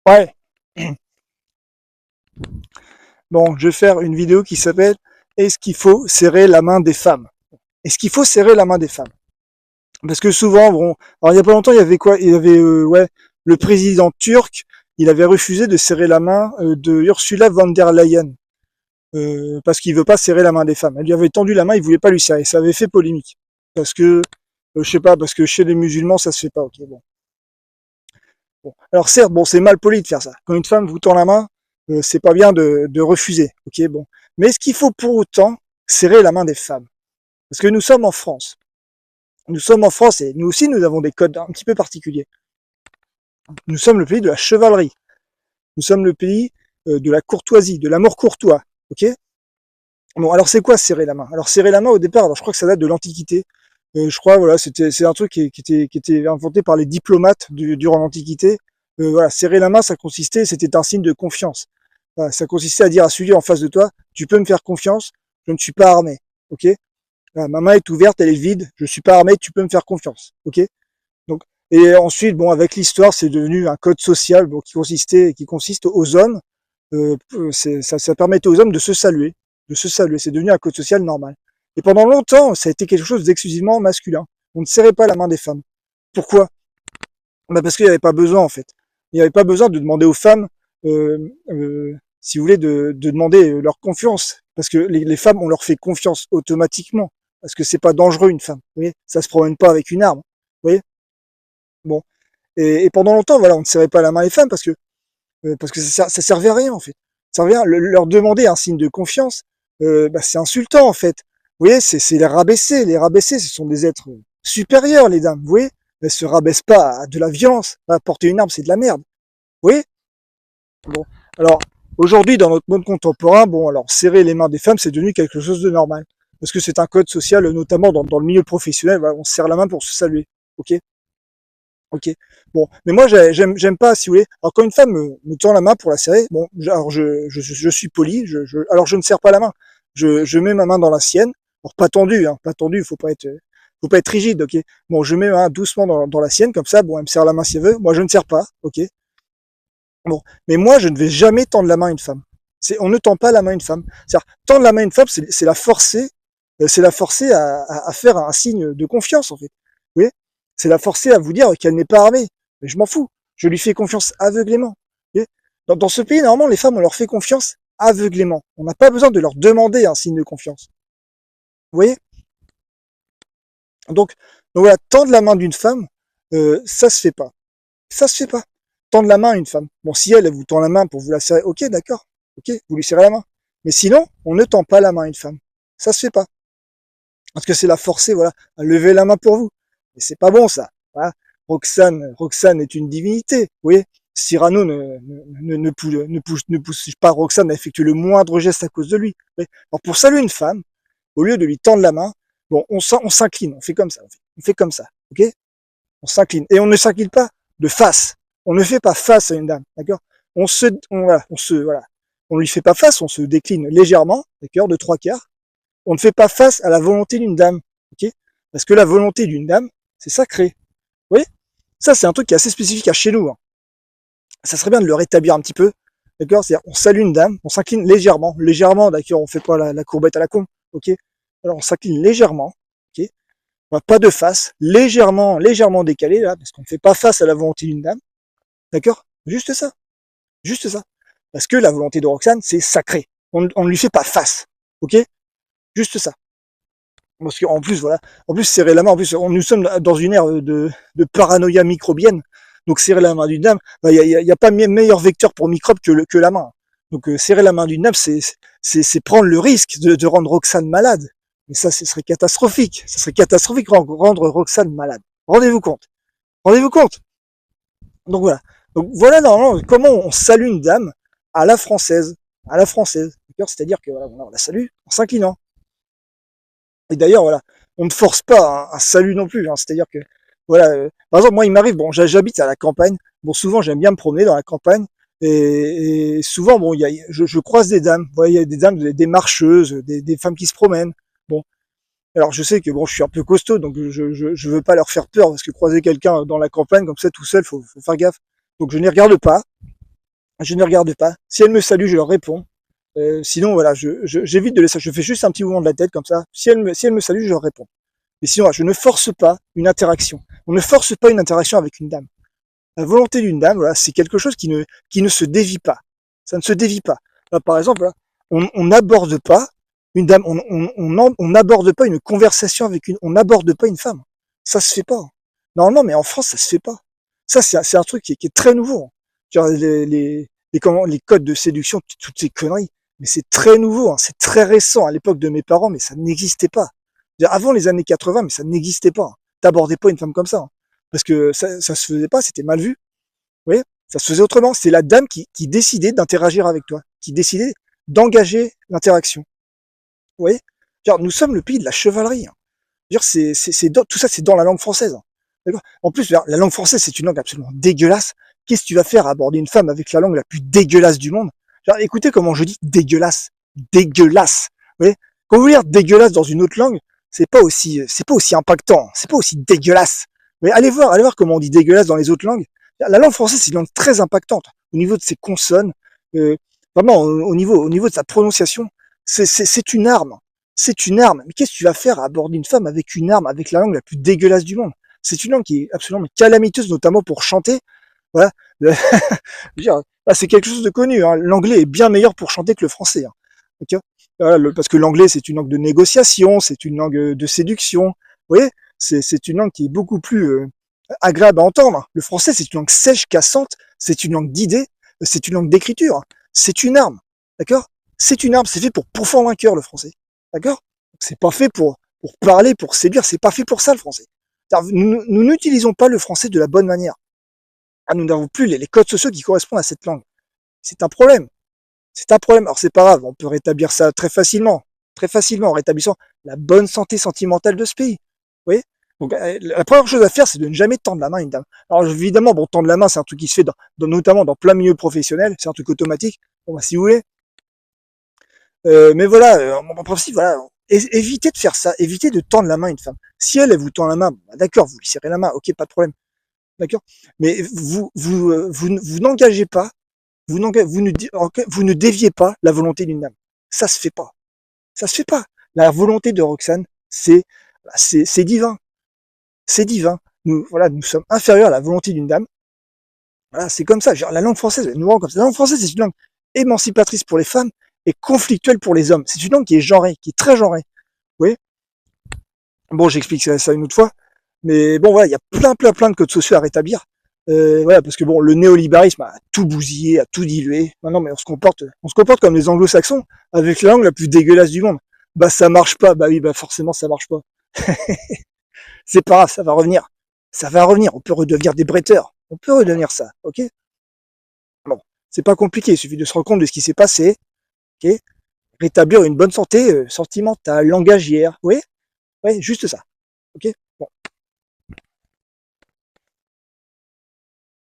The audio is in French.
Ouais, bon, je vais faire une vidéo qui s'appelle Est-ce qu'il faut serrer la main des femmes? Est-ce qu'il faut serrer la main des femmes? Parce que souvent, bon, alors il y a pas longtemps, il y avait quoi? Il y avait, ouais, le président turc, il avait refusé de serrer la main de Ursula von der Leyen parce qu'il veut pas serrer la main des femmes. Elle lui avait tendu la main, il voulait pas lui serrer. Ça avait fait polémique parce que, je sais pas, parce que chez les musulmans, ça se fait pas. Ok, bon. Bon. Alors certes, bon, c'est mal poli de faire ça. Quand une femme vous tend la main, c'est pas bien de refuser. Ok, bon. Mais est-ce qu'il faut pour autant serrer la main des femmes? Parce que nous sommes en France. Nous sommes en France et nous aussi, nous avons des codes un petit peu particuliers. Nous sommes le pays de la chevalerie. Nous sommes le pays de la courtoisie, de l'amour courtois. Ok. Bon, alors c'est quoi serrer la main? Alors serrer la main au départ, alors je crois que ça date de l'Antiquité. Je crois, voilà, c'est un truc qui était inventé par les diplomates durant l'Antiquité. Voilà, serrer la main, ça consistait, c'était un signe de confiance. Voilà, ça consistait à dire à celui en face de toi, tu peux me faire confiance, je ne suis pas armé, ok? Voilà, ma main est ouverte, elle est vide, je suis pas armé, tu peux me faire confiance, ok? Donc, et ensuite, bon, avec l'histoire, c'est devenu un code social, bon, qui consiste aux hommes, ça permettait aux hommes de se saluer, c'est devenu un code social normal. Et pendant longtemps, ça a été quelque chose d'exclusivement masculin. On ne serrait pas la main des femmes. Pourquoi? Bah parce qu'il n'y avait pas besoin en fait. Il n'y avait pas besoin de demander aux femmes, euh, si vous voulez, de demander leur confiance, parce que les femmes, on leur fait confiance automatiquement, parce que c'est pas dangereux une femme. Vous voyez, ça se promène pas avec une arme. Vous voyez, bon. Et pendant longtemps, voilà, on ne serrait pas la main des femmes parce que ça servait à rien en fait. Ça servait à rien. Leur demander un signe de confiance, bah, c'est insultant en fait. Vous voyez, c'est les rabaisser. Les rabaisser, ce sont des êtres supérieurs, les dames. Vous voyez, elles se rabaissent pas à de la violence. À porter une arme, c'est de la merde. Vous voyez. Bon, alors aujourd'hui, dans notre monde contemporain, bon, alors serrer les mains des femmes, c'est devenu quelque chose de normal parce que c'est un code social, notamment dans le milieu professionnel. Voilà, on se serre la main pour se saluer. Ok. Ok. Bon, mais moi j'aime pas, si vous voulez. Alors quand une femme me tend la main pour la serrer, bon, alors je suis poli, alors je ne serre pas la main. Je mets ma main dans la sienne. Alors pas tendu, hein, pas tendu, faut pas être rigide, ok. Bon, je mets ma main doucement dans la sienne, comme ça, bon, elle me serre la main si elle veut. Moi je ne serre pas, ok. Bon, mais moi je ne vais jamais tendre la main à une femme. On ne tend pas la main à une femme. C'est-à-dire, tendre la main à une femme, c'est la forcer à faire un signe de confiance en fait. Vous voyez, c'est la forcer à vous dire qu'elle n'est pas armée. Mais je m'en fous. Je lui fais confiance aveuglément. Vous voyez, dans ce pays, normalement, les femmes, on leur fait confiance aveuglément. On n'a pas besoin de leur demander un signe de confiance. Vous voyez. Donc voilà, tendre la main d'une femme, ça se fait pas. Ça se fait pas. Tendre la main à une femme. Bon, si elle vous tend la main pour vous la serrer, ok, d'accord. Ok, vous lui serrez la main. Mais sinon, on ne tend pas la main à une femme. Ça se fait pas. Parce que c'est la forcer, voilà, à lever la main pour vous. Et c'est pas bon, ça. Voilà. Roxane est une divinité. Vous voyez, Cyrano ne pousse pas Roxane à effectuer le moindre geste à cause de lui. Alors pour saluer une femme, au lieu de lui tendre la main, bon, on s'incline, on fait comme ça, on fait comme ça, ok? On s'incline. Et on ne s'incline pas de face. On ne fait pas face à une dame, d'accord? Voilà. On ne lui fait pas face, on se décline légèrement, d'accord, de trois quarts. On ne fait pas face à la volonté d'une dame, ok? Parce que la volonté d'une dame, c'est sacré. Vous voyez? Ça, c'est un truc qui est assez spécifique à chez nous, hein. Ça serait bien de le rétablir un petit peu, d'accord? C'est-à-dire, on salue une dame, on s'incline légèrement, d'accord? On fait pas la courbette à la con, ok? Alors, on s'incline légèrement, ok? Pas de face, légèrement décalé, là, parce qu'on ne fait pas face à la volonté d'une dame, d'accord? Juste ça, juste ça. Parce que la volonté de Roxane, c'est sacré. On ne lui fait pas face, ok? Juste ça. Parce qu'en plus, voilà, en plus, serrer la main, en plus, nous sommes dans une ère de paranoïa microbienne. Donc, serrer la main d'une dame, bah, y a pas meilleur vecteur pour microbes que la main. Donc, serrer la main d'une dame, c'est prendre le risque de rendre Roxane malade. Mais ça, ce serait catastrophique. Ça serait catastrophique rendre Roxane malade. Rendez-vous compte. Rendez-vous compte. Donc voilà. Donc voilà normalement comment on salue une dame à la française. À la française. C'est-à-dire que voilà, on la salue en s'inclinant. Et d'ailleurs, voilà, on ne force pas un salut non plus, hein. C'est-à-dire que, voilà, par exemple, moi, il m'arrive, bon, j'habite à la campagne, bon, souvent, j'aime bien me promener dans la campagne, et souvent, bon, je croise des dames, il y a des dames, des marcheuses, des femmes qui se promènent, bon. Alors, je sais que, bon, je suis un peu costaud, donc je veux pas leur faire peur, parce que croiser quelqu'un dans la campagne, comme ça, tout seul, faut faire gaffe. Donc, je ne les regarde pas, Je ne regarde pas. Si elles me saluent, je leur réponds. Sinon, voilà, j'évite de laisser. Je fais juste un petit mouvement de la tête comme ça. Si elles me saluent, je leur réponds. Mais sinon, voilà, je ne force pas une interaction. On ne force pas une interaction avec une dame. La volonté d'une dame, voilà, c'est quelque chose qui ne se dévie pas. Ça ne se dévie pas. Là, par exemple, voilà, on n'aborde pas une dame, on n'aborde pas une conversation avec on n'aborde pas une femme. Ça se fait pas. Normalement, mais en France, ça se fait pas. Ça, c'est un truc qui est très nouveau. Genre, les codes de séduction, toutes ces conneries. Mais c'est très nouveau, hein, c'est très récent à l'époque de mes parents, mais ça n'existait pas. Avant les années 80, mais ça n'existait pas. T'abordais pas une femme comme ça. Hein, parce que ça se faisait pas, c'était mal vu. Vous voyez, ça se faisait autrement. C'est la dame qui décidait d'interagir avec toi, qui décidait d'engager l'interaction. Vous voyez, genre, nous sommes le pays de la chevalerie. Hein. Tout ça, c'est dans la langue française. Hein. D'accord. En plus, la langue française, c'est une langue absolument dégueulasse. Qu'est-ce que tu vas faire à aborder une femme avec la langue la plus dégueulasse du monde? Genre, écoutez comment je dis dégueulasse, dégueulasse. Vous voyez, quand vous dire dégueulasse dans une autre langue, c'est pas aussi impactant, c'est pas aussi dégueulasse. Mais allez voir comment on dit dégueulasse dans les autres langues. La langue française, c'est une langue très impactante au niveau de ses consonnes, vraiment au niveau de sa prononciation. C'est une arme. C'est une arme. Mais qu'est-ce que tu vas faire à aborder une femme avec une arme, avec la langue la plus dégueulasse du monde? C'est une langue qui est absolument calamiteuse, notamment pour chanter. Voilà. C'est quelque chose de connu. Hein. L'anglais est bien meilleur pour chanter que le français. Hein. Okay, voilà, parce que l'anglais, c'est une langue de négociation, c'est une langue de séduction. Vous voyez, c'est une langue qui est beaucoup plus agréable à entendre. Le français, c'est une langue sèche, cassante, c'est une langue d'idées, c'est une langue d'écriture. C'est une arme. D'accord? C'est une arme, c'est fait pour pourfendre un cœur, le français. D'accord? C'est pas fait pour parler, pour séduire, c'est pas fait pour ça, le français. Nous n'utilisons pas le français de la bonne manière. Ah, nous n'avons plus les codes sociaux qui correspondent à cette langue. C'est un problème. C'est un problème. Alors c'est pas grave, on peut rétablir ça très facilement en rétablissant la bonne santé sentimentale de ce pays. Vous voyez? Donc la première chose à faire, c'est de ne jamais tendre la main à une dame. Alors évidemment, bon, tendre la main, c'est un truc qui se fait notamment dans plein milieu professionnel, c'est un truc automatique. Bon, bah, si vous voulez. Mais voilà, en principe, voilà, évitez de faire ça, évitez de tendre la main à une femme. Si elle vous tend la main, bah, d'accord, vous lui serrez la main, ok, pas de problème, d'accord. Mais vous n'engagez pas, vous ne déviez pas la volonté d'une dame. Ça se fait pas. Ça se fait pas. La volonté de Roxane, c'est divin. C'est divin. Nous sommes inférieurs à la volonté d'une dame. Voilà, c'est comme ça. Genre, la langue française, nous rend comme ça. La langue française, c'est une langue émancipatrice pour les femmes et conflictuelle pour les hommes. C'est une langue qui est genrée, qui est très genrée. Vous voyez? Bon, j'explique ça une autre fois. Mais bon, voilà, il y a plein de codes sociaux à rétablir. Voilà, parce que bon, le néolibéralisme a tout bousillé, a tout dilué. Maintenant, mais on se comporte comme les anglo-saxons, avec la langue la plus dégueulasse du monde. Bah, ça marche pas. Bah oui, bah, forcément, ça marche pas. C'est pas grave, ça va revenir. Ça va revenir. On peut redevenir des bretteurs. On peut redevenir ça, ok? Bon, c'est pas compliqué. Il suffit de se rendre compte de ce qui s'est passé, ok? Rétablir une bonne santé sentimentale, langagière. Oui, ouais, juste ça, ok?